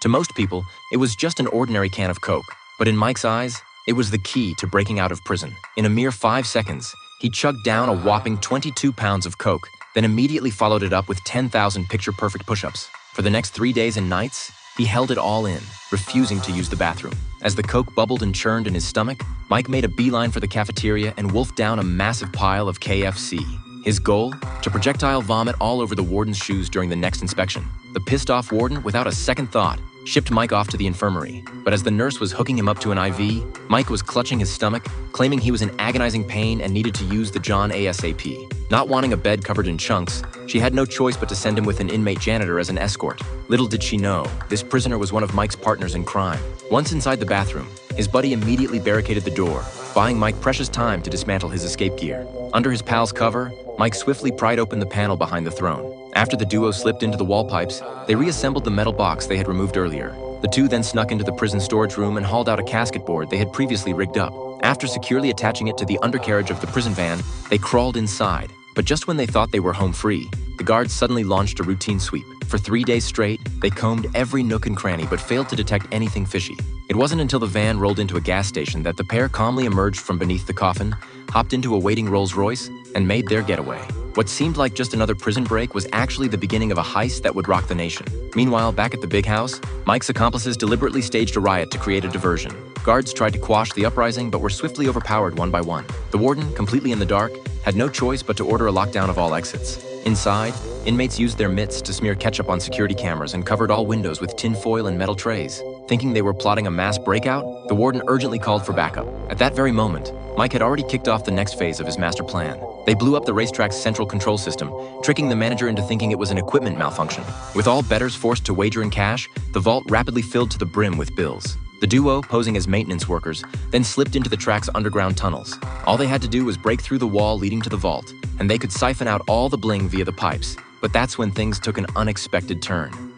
To most people, it was just an ordinary can of Coke. But in Mike's eyes, it was the key to breaking out of prison. In a mere 5 seconds, he chugged down a whopping 22 pounds of Coke, then immediately followed it up with 10,000 picture-perfect push-ups. For the next 3 days and nights, he held it all in, refusing to use the bathroom. As the Coke bubbled and churned in his stomach, Mike made a beeline for the cafeteria and wolfed down a massive pile of KFC. His goal? To projectile vomit all over the warden's shoes during the next inspection. The pissed-off warden, without a second thought, shipped Mike off to the infirmary. But as the nurse was hooking him up to an IV, Mike was clutching his stomach, claiming he was in agonizing pain and needed to use the John ASAP. Not wanting a bed covered in chunks, she had no choice but to send him with an inmate janitor as an escort. Little did she know, this prisoner was one of Mike's partners in crime. Once inside the bathroom, his buddy immediately barricaded the door, buying Mike precious time to dismantle his escape gear. Under his pal's cover, Mike swiftly pried open the panel behind the throne. After the duo slipped into the wall pipes, they reassembled the metal box they had removed earlier. The two then snuck into the prison storage room and hauled out a casket board they had previously rigged up. After securely attaching it to the undercarriage of the prison van, they crawled inside. But just when they thought they were home free, the guards suddenly launched a routine sweep. For 3 days straight, they combed every nook and cranny but failed to detect anything fishy. It wasn't until the van rolled into a gas station that the pair calmly emerged from beneath the coffin, hopped into a waiting Rolls-Royce, and made their getaway. What seemed like just another prison break was actually the beginning of a heist that would rock the nation. Meanwhile, back at the big house, Mike's accomplices deliberately staged a riot to create a diversion. Guards tried to quash the uprising but were swiftly overpowered one by one. The warden, completely in the dark, had no choice but to order a lockdown of all exits. Inside, inmates used their mitts to smear ketchup on security cameras and covered all windows with tin foil and metal trays. Thinking they were plotting a mass breakout, the warden urgently called for backup. At that very moment, Mike had already kicked off the next phase of his master plan. They blew up the racetrack's central control system, tricking the manager into thinking it was an equipment malfunction. With all bettors forced to wager in cash, the vault rapidly filled to the brim with bills. The duo, posing as maintenance workers, then slipped into the track's underground tunnels. All they had to do was break through the wall leading to the vault, and they could siphon out all the bling via the pipes. But that's when things took an unexpected turn.